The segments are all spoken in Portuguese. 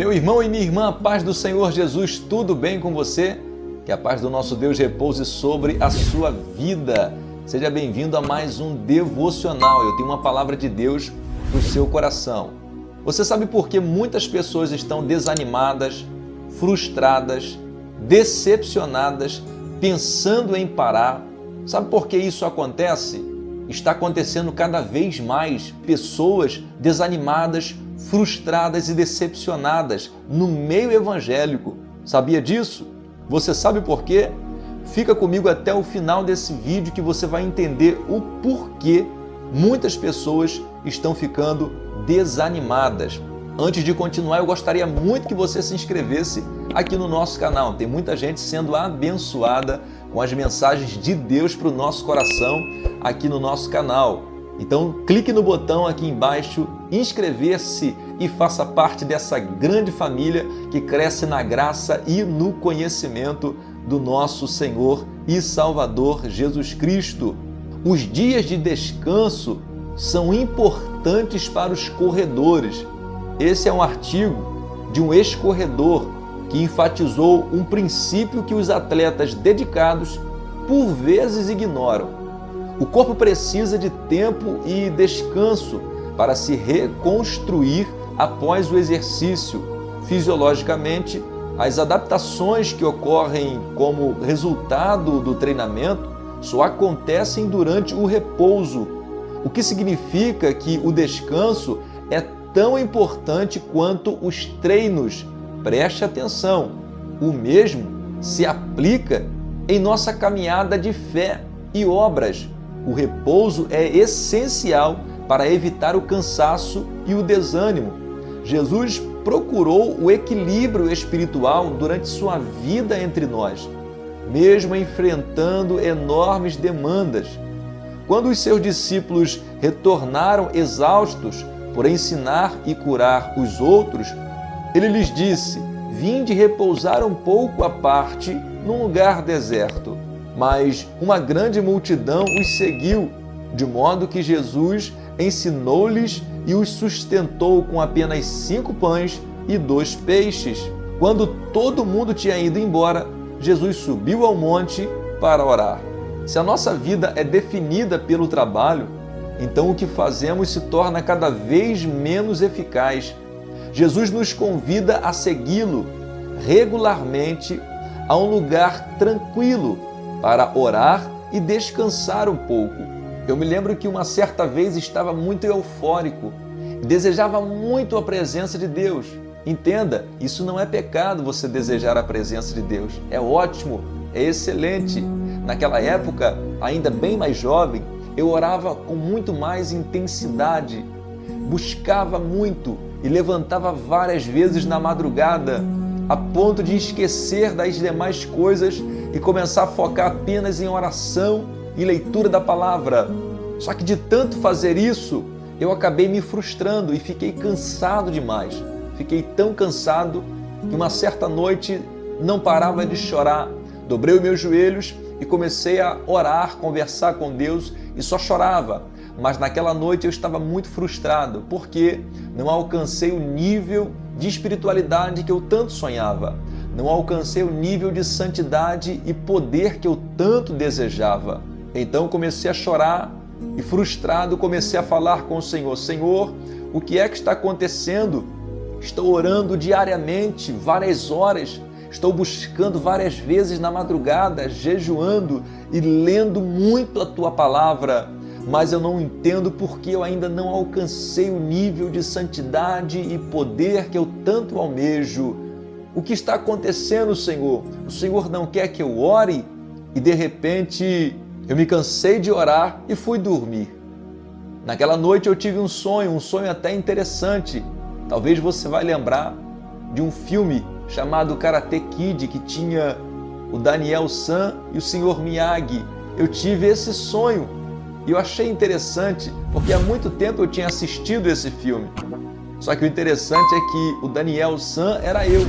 Meu irmão e minha irmã, a paz do Senhor Jesus, tudo bem com você? Que a paz do nosso Deus repouse sobre a sua vida. Seja bem-vindo a mais um devocional. Eu tenho uma palavra de Deus para o seu coração. Você sabe por que muitas pessoas estão desanimadas, frustradas, decepcionadas, pensando em parar? Sabe por que isso acontece? Está acontecendo cada vez mais pessoas desanimadas, frustradas e decepcionadas no meio evangélico. Sabia disso? Você sabe por quê? Fica comigo até o final desse vídeo que você vai entender o porquê muitas pessoas estão ficando desanimadas. Antes de continuar, eu gostaria muito que você se inscrevesse aqui no nosso canal. Tem muita gente sendo abençoada com as mensagens de Deus para o nosso coração aqui no nosso canal. Então, clique no botão aqui embaixo, inscrever-se e faça parte dessa grande família que cresce na graça e no conhecimento do nosso Senhor e Salvador Jesus Cristo. Os dias de descanso são importantes para os corredores. Esse é um artigo de um ex-corredor que enfatizou um princípio que os atletas dedicados por vezes ignoram. O corpo precisa de tempo e descanso para se reconstruir após o exercício. Fisiologicamente, as adaptações que ocorrem como resultado do treinamento só acontecem durante o repouso, o que significa que o descanso é tão importante quanto os treinos. Preste atenção, o mesmo se aplica em nossa caminhada de fé e obras. O repouso é essencial para evitar o cansaço e o desânimo. Jesus procurou o equilíbrio espiritual durante sua vida entre nós, mesmo enfrentando enormes demandas. Quando os seus discípulos retornaram exaustos por ensinar e curar os outros, ele lhes disse: "Vinde repousar um pouco à parte num lugar deserto." Mas uma grande multidão os seguiu, de modo que Jesus ensinou-lhes e os sustentou com apenas 5 pães e 2 peixes. Quando todo mundo tinha ido embora, Jesus subiu ao monte para orar. Se a nossa vida é definida pelo trabalho, então o que fazemos se torna cada vez menos eficaz. Jesus nos convida a segui-lo regularmente a um lugar tranquilo para orar e descansar um pouco. Eu me lembro que uma certa vez estava muito eufórico, desejava muito a presença de Deus. Entenda, isso não é pecado você desejar a presença de Deus. É ótimo, é excelente. Naquela época, ainda bem mais jovem, eu orava com muito mais intensidade, buscava muito e levantava várias vezes na madrugada, a ponto de esquecer das demais coisas e começar a focar apenas em oração e leitura da palavra. Só que de tanto fazer isso, eu acabei me frustrando e fiquei cansado demais. Fiquei tão cansado que uma certa noite não parava de chorar. Dobrei os meus joelhos e comecei a orar, conversar com Deus e só chorava. Mas naquela noite eu estava muito frustrado porque não alcancei o nível de espiritualidade que eu tanto sonhava. Não alcancei o nível de santidade e poder que eu tanto desejava. Então comecei a chorar e frustrado comecei a falar com o Senhor: "Senhor, o que é que está acontecendo? Estou orando diariamente, várias horas, estou buscando várias vezes na madrugada, jejuando e lendo muito a Tua palavra, mas eu não entendo porque eu ainda não alcancei o nível de santidade e poder que eu tanto almejo. O que está acontecendo, Senhor? O Senhor não quer que eu ore?" E de repente eu me cansei de orar e fui dormir. Naquela noite eu tive um sonho até interessante. Talvez você vai lembrar de um filme chamado Karate Kid, que tinha o Daniel San e o Sr. Miyagi. Eu tive esse sonho e eu achei interessante porque há muito tempo eu tinha assistido esse filme. Só que o interessante é que o Daniel San era eu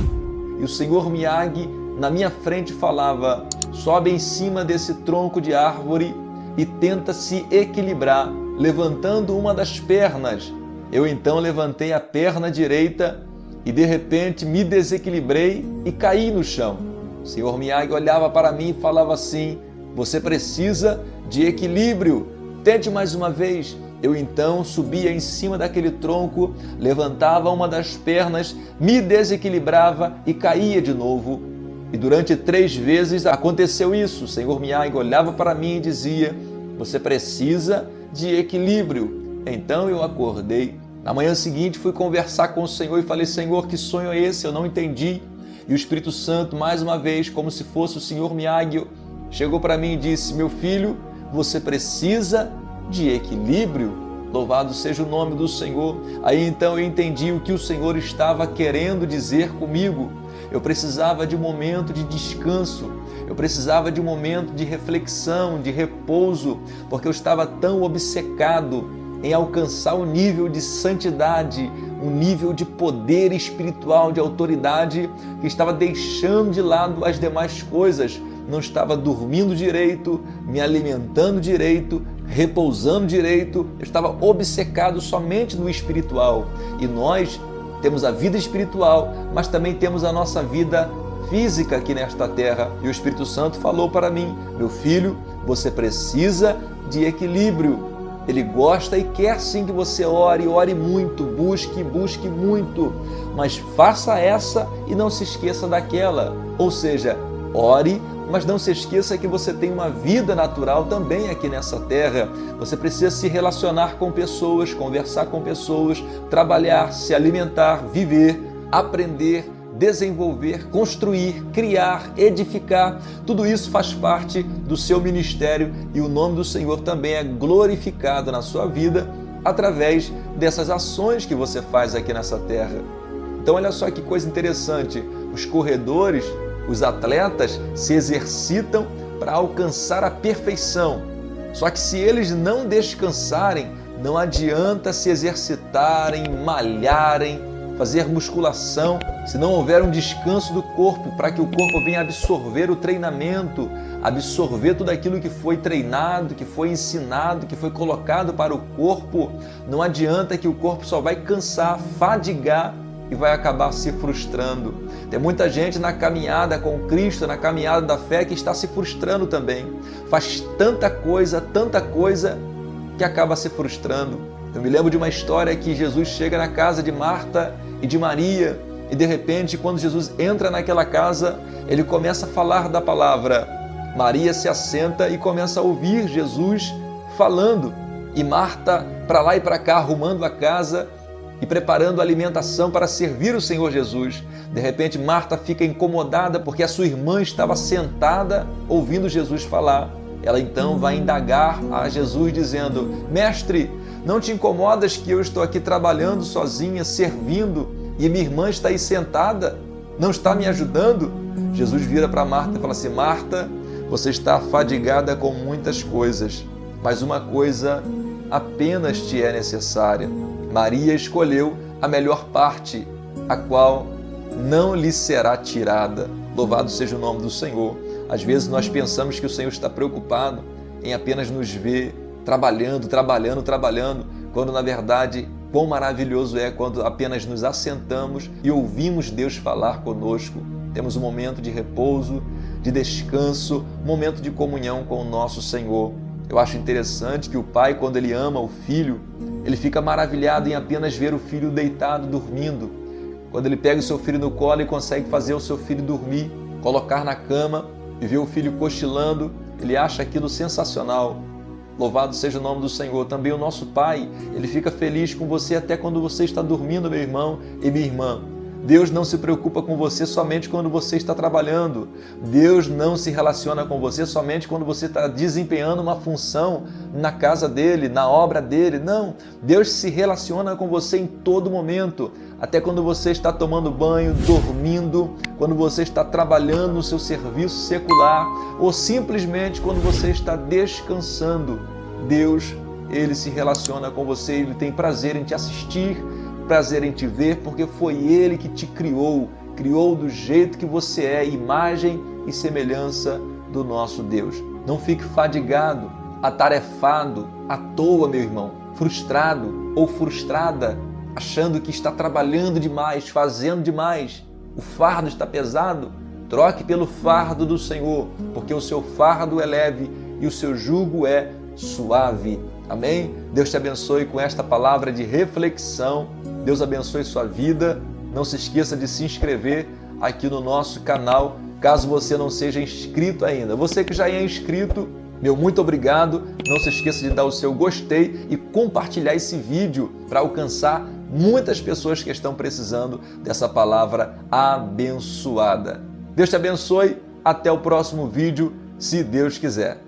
e o Sr. Miyagi na minha frente falava: "Sobe em cima desse tronco de árvore e tenta se equilibrar, levantando uma das pernas." Eu então levantei a perna direita e de repente me desequilibrei e caí no chão. O Senhor Miyagi olhava para mim e falava assim: você precisa de equilíbrio, tente mais uma vez. Eu então subia em cima daquele tronco, levantava uma das pernas, me desequilibrava e caía de novo. E durante 3 vezes aconteceu isso. O Senhor Miyagi olhava para mim e dizia: você precisa de equilíbrio. Então eu acordei. Na manhã seguinte fui conversar com o Senhor e falei: Senhor, que sonho é esse? Eu não entendi. E o Espírito Santo, mais uma vez, como se fosse o Senhor Miyagi, chegou para mim e disse: meu filho, você precisa de equilíbrio. Louvado seja o nome do Senhor. Aí então eu entendi o que o Senhor estava querendo dizer comigo. Eu precisava de um momento de descanso, eu precisava de um momento de reflexão, de repouso, porque eu estava tão obcecado em alcançar um nível de santidade, um nível de poder espiritual, de autoridade, que estava deixando de lado as demais coisas. Não estava dormindo direito, me alimentando direito, repousando direito. Eu estava obcecado somente no espiritual. E nós temos a vida espiritual, mas também temos a nossa vida física aqui nesta terra. E o Espírito Santo falou para mim: meu filho, você precisa de equilíbrio. Ele gosta e quer sim que você ore, ore muito, busque muito, mas faça essa e não se esqueça daquela. Ou seja, ore, mas não se esqueça que você tem uma vida natural também aqui nessa terra. Você precisa se relacionar com pessoas, conversar com pessoas, trabalhar, se alimentar, viver, aprender, desenvolver, construir, criar, edificar. Tudo isso faz parte do seu ministério e o nome do Senhor também é glorificado na sua vida através dessas ações que você faz aqui nessa terra. Então olha só que coisa interessante, os corredores, os atletas se exercitam para alcançar a perfeição. Só que se eles não descansarem, não adianta se exercitarem, malharem, fazer musculação, se não houver um descanso do corpo, para que o corpo venha absorver o treinamento, absorver tudo aquilo que foi treinado, que foi ensinado, que foi colocado para o corpo. Não adianta, que o corpo só vai cansar, fadigar e vai acabar se frustrando. Tem muita gente na caminhada com Cristo, na caminhada da fé, que está se frustrando também. Faz tanta coisa que acaba se frustrando. Eu me lembro de uma história que Jesus chega na casa de Marta e de Maria e de repente, quando Jesus entra naquela casa, ele começa a falar da palavra. Maria se assenta e começa a ouvir Jesus falando e Marta para lá e para cá arrumando a casa e preparando a alimentação para servir o Senhor Jesus. De repente, Marta fica incomodada porque a sua irmã estava sentada ouvindo Jesus falar. Ela então vai indagar a Jesus dizendo: Mestre, não te incomodas que eu estou aqui trabalhando sozinha, servindo, e minha irmã está aí sentada? Não está me ajudando? Jesus vira para Marta e fala assim: Marta, você está afadigada com muitas coisas, mas uma coisa apenas te é necessária. Maria escolheu a melhor parte, a qual não lhe será tirada. Louvado seja o nome do Senhor. Às vezes nós pensamos que o Senhor está preocupado em apenas nos ver trabalhando, quando na verdade, quão maravilhoso é quando apenas nos assentamos e ouvimos Deus falar conosco. Temos um momento de repouso, de descanso, um momento de comunhão com o nosso Senhor. Eu acho interessante que o pai, quando ele ama o filho, ele fica maravilhado em apenas ver o filho deitado, dormindo. Quando ele pega o seu filho no colo e consegue fazer o seu filho dormir, colocar na cama e ver o filho cochilando, ele acha aquilo sensacional. Louvado seja o nome do Senhor. Também o nosso Pai, Ele fica feliz com você até quando você está dormindo, meu irmão e minha irmã. Deus não se preocupa com você somente quando você está trabalhando. Deus não se relaciona com você somente quando você está desempenhando uma função na casa dEle, na obra dEle. Não, Deus se relaciona com você em todo momento. Até quando você está tomando banho, dormindo, quando você está trabalhando no seu serviço secular ou simplesmente quando você está descansando. Deus, Ele se relaciona com você, Ele tem prazer em te assistir, prazer em te ver, porque foi Ele que te criou do jeito que você é, imagem e semelhança do nosso Deus. Não fique fadigado, atarefado, à toa, meu irmão, frustrado ou frustrada. achando que está trabalhando demais, fazendo demais, o fardo está pesado, troque pelo fardo do Senhor, porque o seu fardo é leve e o seu jugo é suave. Amém? Deus te abençoe com esta palavra de reflexão. Deus abençoe sua vida. Não se esqueça de se inscrever aqui no nosso canal, caso você não seja inscrito ainda. Você que já é inscrito, meu muito obrigado. Não se esqueça de dar o seu gostei e compartilhar esse vídeo para alcançar muitas pessoas que estão precisando dessa palavra abençoada. Deus te abençoe. Até o próximo vídeo, se Deus quiser.